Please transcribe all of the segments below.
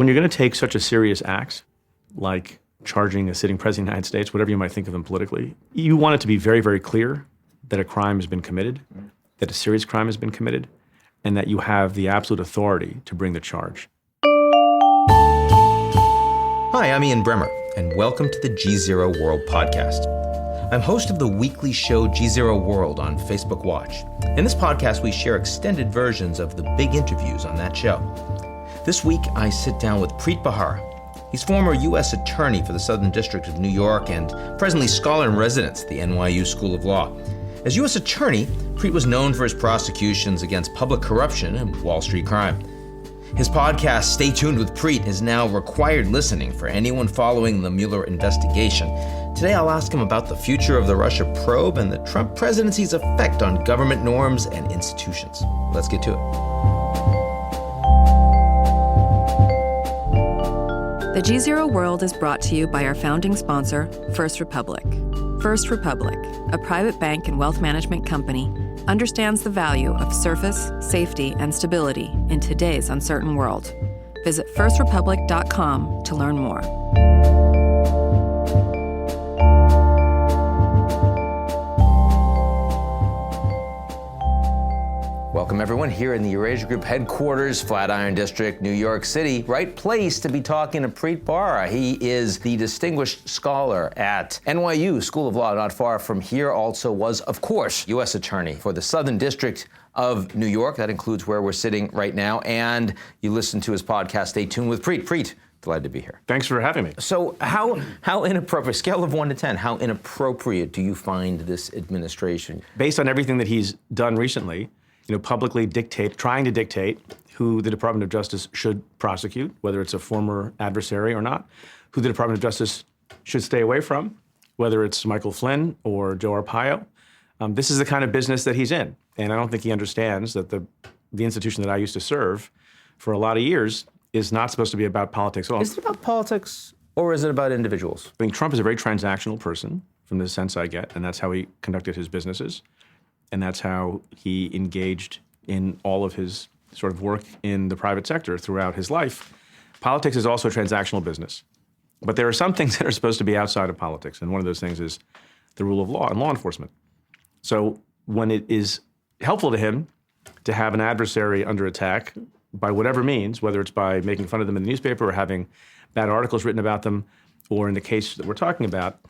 when you're going to take such a serious act, like charging a sitting president of the United States, whatever you might think of him politically, you want it to be very, very clear that a crime has been committed, that a serious crime has been committed, and that you have the absolute authority to bring the charge. Hi, I'm Ian Bremmer, and welcome to the GZERO World Podcast. I'm host of the weekly show GZERO World on Facebook Watch. In this podcast, we share extended versions of the big interviews on that show. This week, I sit down with Preet Bharara. He's former U.S. Attorney for the Southern District of New York and presently scholar-in-residence at the NYU School of Law. As U.S. Attorney, Preet was known for his prosecutions against public corruption and Wall Street crime. His podcast, Stay Tuned with Preet, is now required listening for anyone following the Mueller investigation. Today, I'll ask him about the future of the Russia probe and the Trump presidency's effect on government norms and institutions. Let's get to it. The GZERO World is brought to you by our founding sponsor, First Republic. First Republic, a private bank and wealth management company, understands the value of service, safety, and stability in today's uncertain world. Visit firstrepublic.com to learn more. Welcome everyone here in the Eurasia Group headquarters, Flatiron District, New York City. Right place to be talking to Preet Bharara. He is the distinguished scholar at NYU School of Law, not far from here. Also was, of course, U.S. Attorney for the Southern District of New York. That includes where we're sitting right now. And you listen to his podcast, Stay Tuned with Preet. Preet, glad to be here. Thanks for having me. So how inappropriate, scale of 1 to 10, how inappropriate do you find this administration? Based on everything that he's done recently, publicly trying to dictate who the Department of Justice should prosecute, whether it's a former adversary or not, who the Department of Justice should stay away from, whether it's Michael Flynn or Joe Arpaio. This is the kind of business that he's in. And I don't think he understands that the institution that I used to serve for a lot of years is not supposed to be about politics at all. Is it about politics or is it about individuals? I think Trump is a very transactional person from the sense I get, and that's how he conducted his businesses. And that's how he engaged in all of his sort of work in the private sector throughout his life. Politics is also a transactional business. But there are some things that are supposed to be outside of politics. And one of those things is the rule of law and law enforcement. So when it is helpful to him to have an adversary under attack by whatever means, whether it's by making fun of them in the newspaper or having bad articles written about them, or in the case that we're talking about,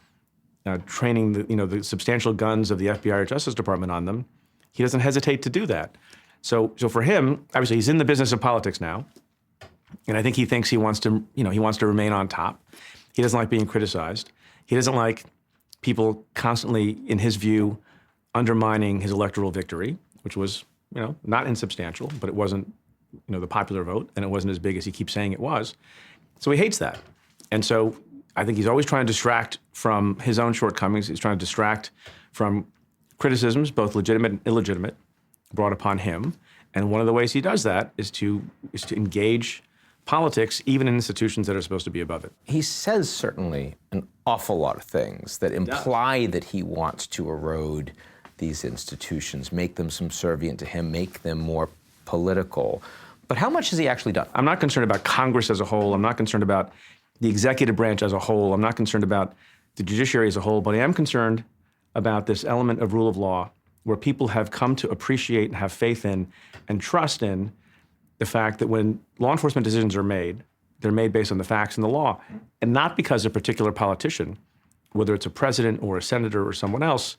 training the substantial guns of the FBI or Justice Department on them, he doesn't hesitate to do that. So for him, obviously, he's in the business of politics now, and I think he thinks he wants to remain on top. He doesn't like being criticized. He doesn't like people constantly, in his view, undermining his electoral victory, which was not insubstantial, but it wasn't the popular vote, and it wasn't as big as he keeps saying it was. So he hates that, and so I think he's always trying to distract from his own shortcomings. He's trying to distract from criticisms, both legitimate and illegitimate, brought upon him. And one of the ways he does that is to engage politics, even in institutions that are supposed to be above it. He says certainly an awful lot of things that imply that he wants to erode these institutions, make them subservient to him, make them more political. But how much has he actually done? I'm not concerned about Congress as a whole. I'm not concerned about the executive branch as a whole. I'm not concerned about the judiciary as a whole, but I am concerned about this element of rule of law where people have come to appreciate and have faith in and trust in the fact that when law enforcement decisions are made, they're made based on the facts and the law, and not because a particular politician, whether it's a president or a senator or someone else,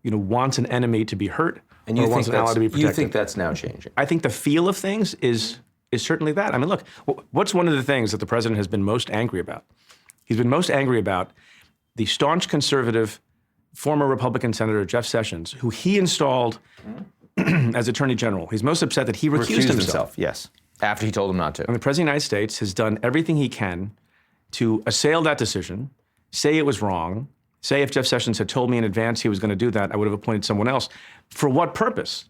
wants an enemy to be hurt or wants an ally to be protected. You think that's now changing? I think the feel of things is certainly that. I mean, look, what's one of the things that the president has been most angry about? He's been most angry about the staunch conservative former Republican Senator Jeff Sessions, who he installed as Attorney General. He's most upset that he recused himself. Yes, after he told him not to. And the President of the United States has done everything he can to assail that decision, say it was wrong, say if Jeff Sessions had told me in advance he was going to do that, I would have appointed someone else. For what purpose?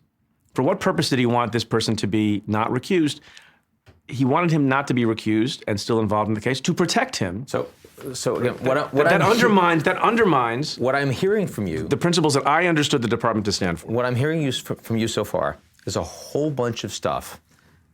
For what purpose did he want this person to be not recused? He wanted him not to be recused and still involved in the case to protect him. So again, that undermines what I'm hearing from you. The principles that I understood the department to stand for. What I'm hearing from you so far is a whole bunch of stuff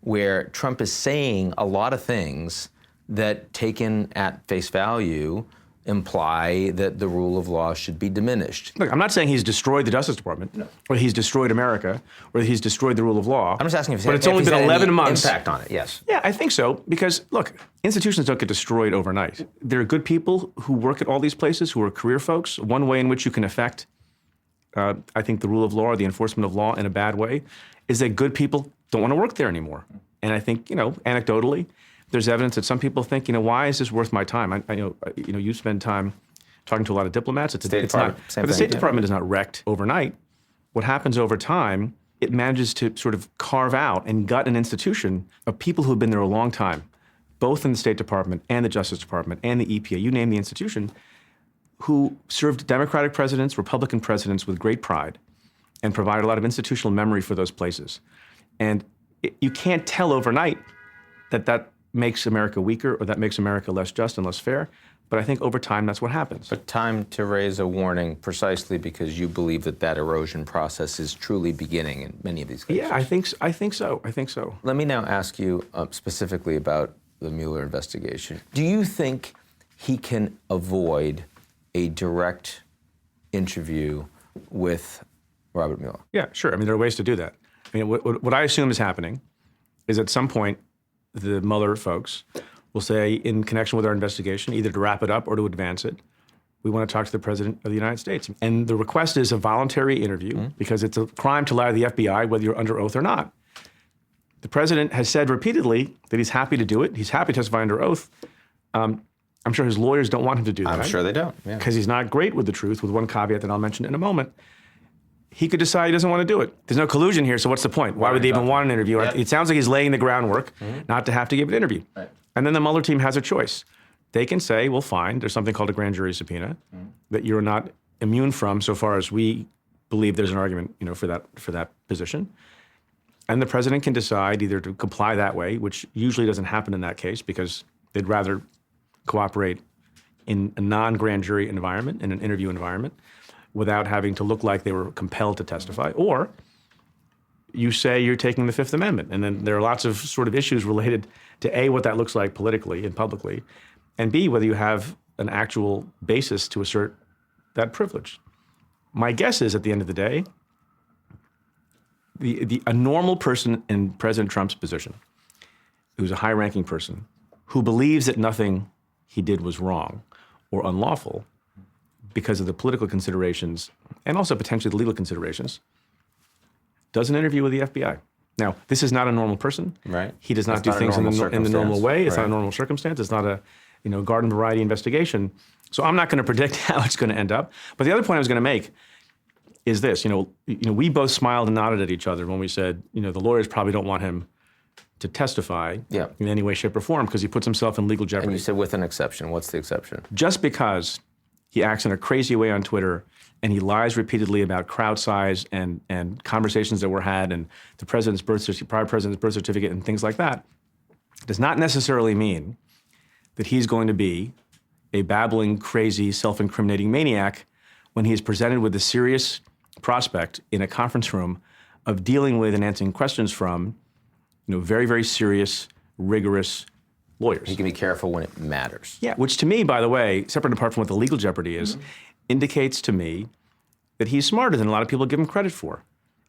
where Trump is saying a lot of things that, taken at face value, imply that the rule of law should be diminished. Look, I'm not saying he's destroyed the Justice Department, or he's destroyed America, or he's destroyed the rule of law. I'm just asking if but it's only been 11 months. Impact on it, yes. Yeah, I think so, because look, institutions don't get destroyed overnight. There are good people who work at all these places, who are career folks. One way in which you can affect, I think, the rule of law or the enforcement of law in a bad way is that good people don't want to work there anymore. And I think, anecdotally, there's evidence that some people think, why is this worth my time? I know, you spend time talking to a lot of diplomats. But the State Department is not wrecked overnight. What happens over time, it manages to sort of carve out and gut an institution of people who have been there a long time, both in the State Department and the Justice Department and the EPA, you name the institution, who served Democratic presidents, Republican presidents with great pride and provide a lot of institutional memory for those places. And you can't tell overnight that makes America weaker or that makes America less just and less fair. But I think over time, that's what happens. But time to raise a warning precisely because you believe that erosion process is truly beginning in many of these cases. Yeah, I think so. Let me now ask you specifically about the Mueller investigation. Do you think he can avoid a direct interview with Robert Mueller? Yeah, sure. There are ways to do that. What I assume is happening is at some point, the Mueller folks will say, in connection with our investigation, either to wrap it up or to advance it, we want to talk to the President of the United States. And the request is a voluntary interview because it's a crime to lie to the FBI, whether you're under oath or not. The President has said repeatedly that he's happy to do it. He's happy to testify under oath. I'm sure his lawyers don't want him to do that. I'm sure they don't, because he's not great with the truth, with one caveat that I'll mention in a moment. He could decide he doesn't want to do it. There's no collusion here, so what's the point? Why would they even want an interview? Yep. It sounds like he's laying the groundwork not to have to give an interview. Right. And then the Mueller team has a choice. They can say, well, fine, there's something called a grand jury subpoena that you're not immune from so far as we believe there's an argument for that position. And the President can decide either to comply that way, which usually doesn't happen in that case because they'd rather cooperate in a non-grand jury environment, in an interview environment, without having to look like they were compelled to testify. Or you say you're taking the Fifth Amendment. And then there are lots of sort of issues related to A, what that looks like politically and publicly, and B, whether you have an actual basis to assert that privilege. My guess is, at the end of the day, a normal person in President Trump's position, who's a high-ranking person, who believes that nothing he did was wrong or unlawful, because of the political considerations and also potentially the legal considerations, does an interview with the FBI. Now, this is not a normal person. Right. He does not do things in the normal way. It's not a normal circumstance. It's not a garden variety investigation. So I'm not going to predict how it's going to end up. But the other point I was going to make is this. We both smiled and nodded at each other when we said, the lawyers probably don't want him to testify in any way, shape, or form because he puts himself in legal jeopardy. And you said with an exception. What's the exception? Just because he acts in a crazy way on Twitter, and he lies repeatedly about crowd size and conversations that were had and the prior president's birth certificate and things like that, does not necessarily mean that he's going to be a babbling, crazy, self-incriminating maniac when he is presented with the serious prospect in a conference room of dealing with and answering questions from, very, very serious, rigorous lawyers. He can be careful when it matters. Yeah, which to me, by the way, separate and apart from what the legal jeopardy is, indicates to me that he's smarter than a lot of people give him credit for.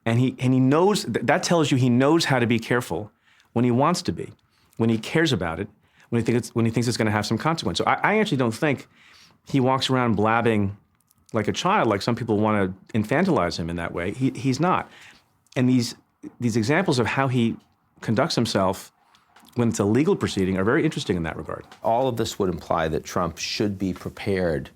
And he knows, that tells you he knows how to be careful when he wants to be, when he cares about it, when he thinks it's going to have some consequence. So I actually don't think he walks around blabbing like a child, like some people want to infantilize him in that way. He's not. And these examples of how he conducts himself when it's a legal proceeding are very interesting in that regard. All of this would imply that Trump should be prepared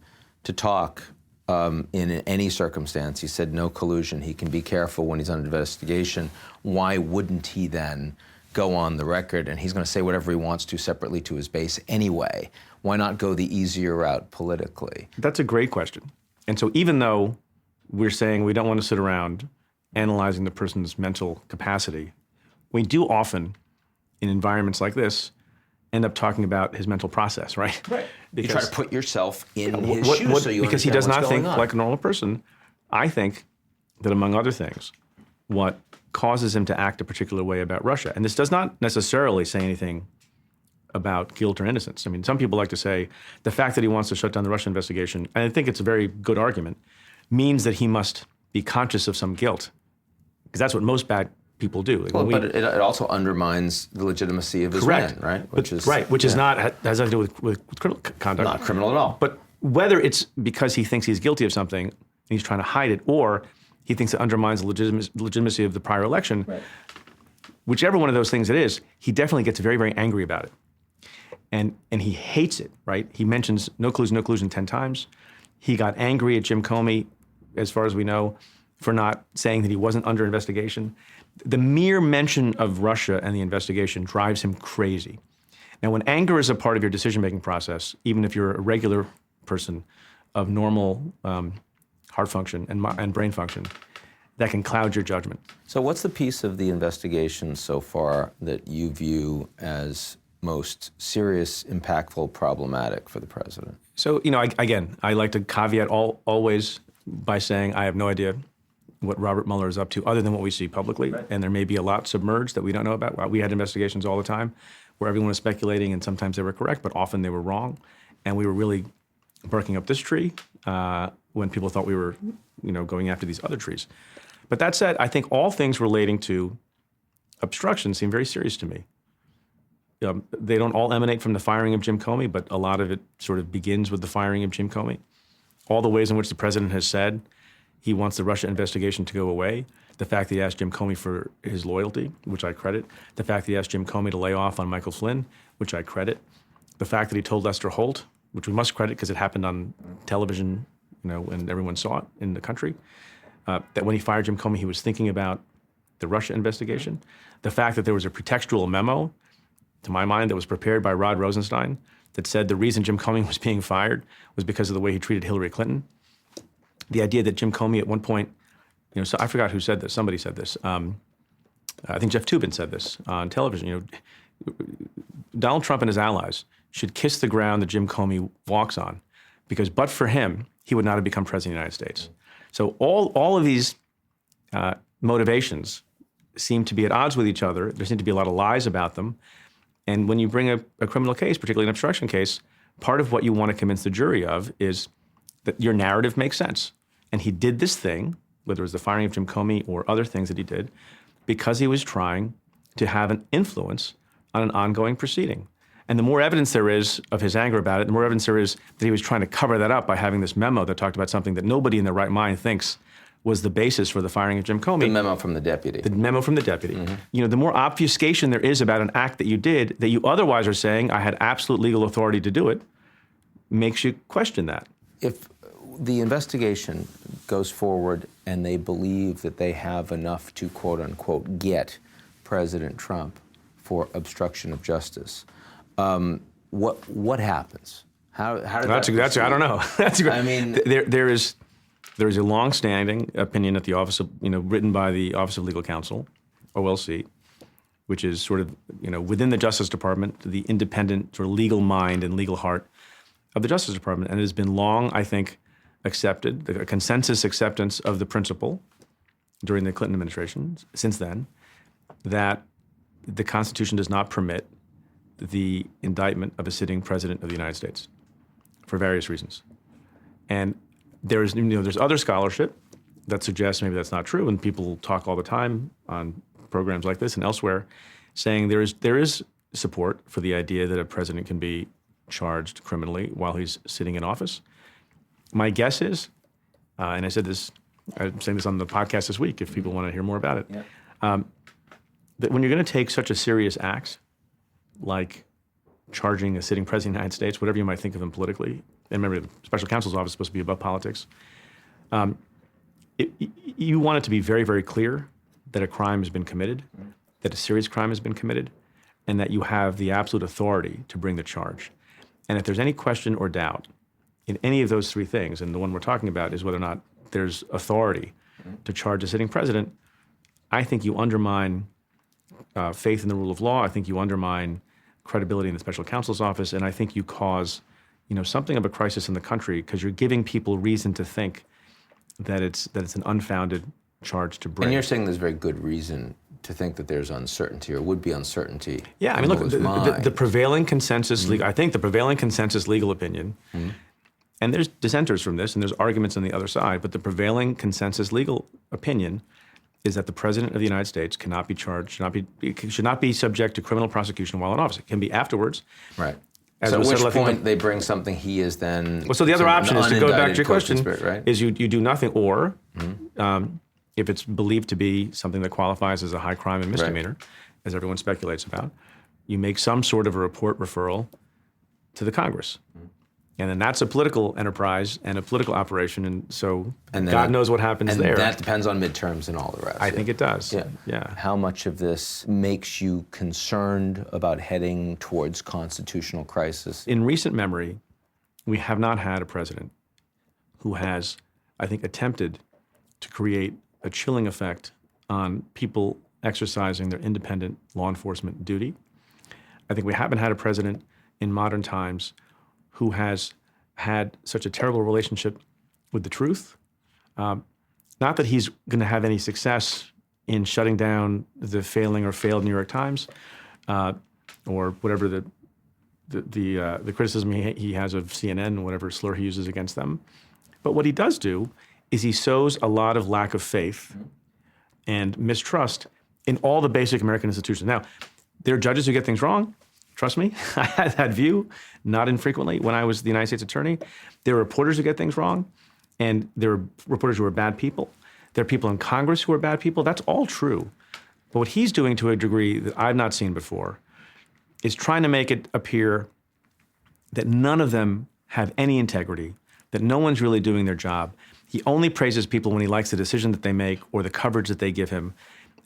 to talk in any circumstance. He said no collusion. He can be careful when he's under investigation. Why wouldn't he then go on the record? And he's going to say whatever he wants to separately to his base anyway. Why not go the easier route politically? That's a great question. And so even though we're saying we don't want to sit around analyzing the person's mental capacity, we do often, in environments like this, end up talking about his mental process, right? Right. You try to put yourself in his shoes so you because he understand does what's not think going on. like a normal person. I think that, among other things, what causes him to act a particular way about Russia. And this does not necessarily say anything about guilt or innocence. I mean, some people like to say the fact that he wants to shut down the Russia investigation, and I think it's a very good argument, means that he must be conscious of some guilt, because that's what most bad people do. Like, well, but it also undermines the legitimacy of his win, right? Which is not has nothing to do with criminal conduct. Not criminal at all. But whether it's because he thinks he's guilty of something and he's trying to hide it, or he thinks it undermines the legitimacy of the prior election, whichever one of those things it is, he definitely gets very, very angry about it. And he hates it, right? He mentions no collusion 10 times. He got angry at Jim Comey, as far as we know, for not saying that he wasn't under investigation. The mere mention of Russia and the investigation drives him crazy. Now, when anger is a part of your decision-making process, even if you're a regular person of normal heart function and brain function, that can cloud your judgment. So what's the piece of the investigation so far that you view as most serious, impactful, problematic for the president? So, I like to caveat always by saying I have no idea what Robert Mueller is up to other than what we see publicly. Right. And there may be a lot submerged that we don't know about. We had investigations all the time where everyone was speculating, and sometimes they were correct, but often they were wrong. And we were really barking up this tree when people thought we were, going after these other trees. But that said, I think all things relating to obstruction seem very serious to me. They don't all emanate from the firing of Jim Comey, but a lot of it sort of begins with the firing of Jim Comey. All the ways in which the president has said he wants the Russia investigation to go away, the fact that he asked Jim Comey for his loyalty, which I credit, the fact that he asked Jim Comey to lay off on Michael Flynn, which I credit, the fact that he told Lester Holt, which we must credit because it happened on television, and everyone saw it in the country, that when he fired Jim Comey, he was thinking about the Russia investigation. The fact that there was a pretextual memo, to my mind, that was prepared by Rod Rosenstein that said the reason Jim Comey was being fired was because of the way he treated Hillary Clinton. The idea that Jim Comey at one point, so I forgot who said this. Somebody said this. I think Jeff Toobin said this on television. Donald Trump and his allies should kiss the ground that Jim Comey walks on, because but for him, he would not have become president of the United States. So all of these motivations seem to be at odds with each other. There seem to be a lot of lies about them. And when you bring a criminal case, particularly an obstruction case, part of what you want to convince the jury of is that your narrative makes sense. And he did this thing, whether it was the firing of Jim Comey or other things that he did, because he was trying to have an influence on an ongoing proceeding. And the more evidence there is of his anger about it, the more evidence there is that he was trying to cover that up by having this memo that talked about something that nobody in their right mind thinks was the basis for the firing of Jim Comey. The memo from the deputy. The memo from the deputy. Mm-hmm. The more obfuscation there is about an act that you did that you otherwise are saying, I had absolute legal authority to do it, makes you question that. If the investigation goes forward and they believe that they have enough to, quote unquote, get President Trump for obstruction of justice, what happens? How does that I don't know. There is a long-standing opinion at the office of, written by the Office of Legal Counsel, OLC, which is sort of, within the Justice Department, the independent sort of legal mind and legal heart of the Justice Department. And it has been long, I think, accepted, the consensus acceptance of the principle during the Clinton administration, since then, that the Constitution does not permit the indictment of a sitting president of the United States for various reasons. And there's other scholarship that suggests maybe that's not true, and people talk all the time on programs like this and elsewhere, saying there is support for the idea that a president can be charged criminally while he's sitting in office. My guess is, and I'm saying this on the podcast this week if people want to hear more about it, that when you're going to take such a serious act like charging a sitting president of the United States, whatever you might think of him politically, and remember, the special counsel's office is supposed to be above politics. You want it to be very, very clear that a crime has been committed, that a serious crime has been committed, and that you have the absolute authority to bring the charge. And if there's any question or doubt in any of those three things, and the one we're talking about is whether or not there's authority to charge a sitting president, I think you undermine faith in the rule of law. I think you undermine credibility in the special counsel's office, and I think you cause something of a crisis in the country because you're giving people reason to think that it's an unfounded charge to bring. And you're saying there's very good reason to think that there's uncertainty or would be uncertainty. Yeah, I mean, look, the prevailing consensus, I think the prevailing consensus legal opinion, and there's dissenters from this, and there's arguments on the other side, but the prevailing consensus legal opinion is that the President of the United States cannot be charged, should not be subject to criminal prosecution while in office. It can be afterwards. Right. So at which point they bring something he is then... Well, so the other option is to go back to your question, right? is you do nothing, or if it's believed to be something that qualifies as a high crime and misdemeanor, as everyone speculates about, you make some sort of a report referral to the Congress. And then that's a political enterprise and a political operation, and so God knows what happens there. And that depends on midterms and all the rest. I think it does. Yeah. How much of this makes you concerned about heading towards constitutional crisis? In recent memory, we have not had a president who has, I think, attempted to create a chilling effect on people exercising their independent law enforcement duty. I think we haven't had a president in modern times who has had such a terrible relationship with the truth. Not that he's going to have any success in shutting down the failing or failed New York Times, or whatever the criticism he has of CNN, whatever slur he uses against them. But what he does do is he sows a lot of lack of faith and mistrust in all the basic American institutions. Now, there are judges who get things wrong. Trust me, I had that view not infrequently when I was the United States Attorney. There are reporters who get things wrong, and there are reporters who are bad people. There are people in Congress who are bad people. That's all true. But what he's doing to a degree that I've not seen before is trying to make it appear that none of them have any integrity, that no one's really doing their job. He only praises people when he likes the decision that they make or the coverage that they give him,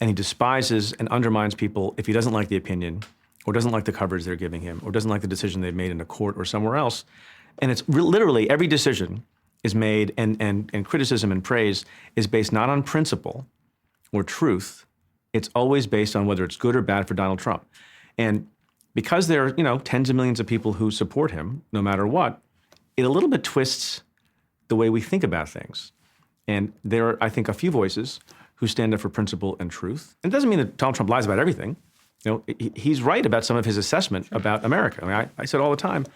and he despises and undermines people if he doesn't like the opinion or doesn't like the coverage they're giving him, or doesn't like the decision they've made in a court or somewhere else. And it's literally every decision is made, and criticism and praise is based not on principle or truth. It's always based on whether it's good or bad for Donald Trump. And because there are, tens of millions of people who support him, no matter what, it a little bit twists the way we think about things. And there are, I think, a few voices who stand up for principle and truth. And it doesn't mean that Donald Trump lies about everything. He's right about some of his assessment about America. I mean, I said all the time,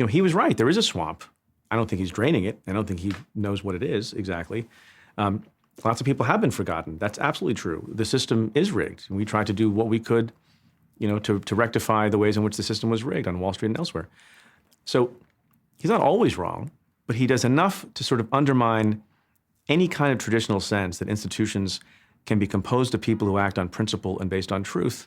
he was right. There is a swamp. I don't think he's draining it. I don't think he knows what it is exactly. Lots of people have been forgotten. That's absolutely true. The system is rigged. We tried to do what we could, to rectify the ways in which the system was rigged on Wall Street and elsewhere. So he's not always wrong, but he does enough to sort of undermine any kind of traditional sense that institutions can be composed of people who act on principle and based on truth.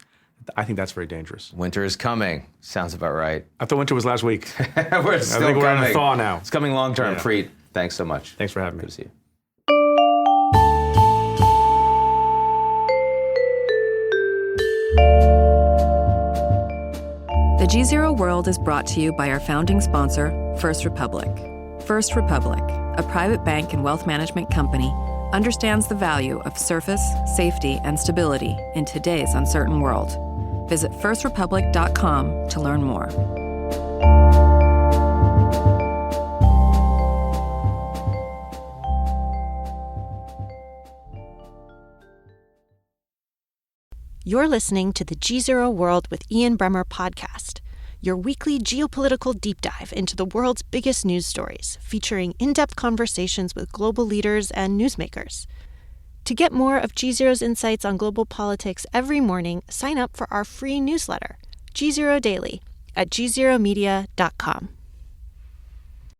I think that's very dangerous. Winter is coming. Sounds about right. I thought winter was last week. We're still I think we're in coming. a thaw now. It's coming long term. Yeah. Preet, thanks so much. Thanks for having me. Good to see you. The GZERO World is brought to you by our founding sponsor, First Republic. First Republic, a private bank and wealth management company, understands the value of surface, safety, and stability in today's uncertain world. Visit firstrepublic.com to learn more. You're listening to the GZERO World with Ian Bremmer podcast, your weekly geopolitical deep dive into the world's biggest news stories, featuring in-depth conversations with global leaders and newsmakers. To get more of GZERO's insights on global politics every morning, sign up for our free newsletter, GZERO Daily, at gzeromedia.com.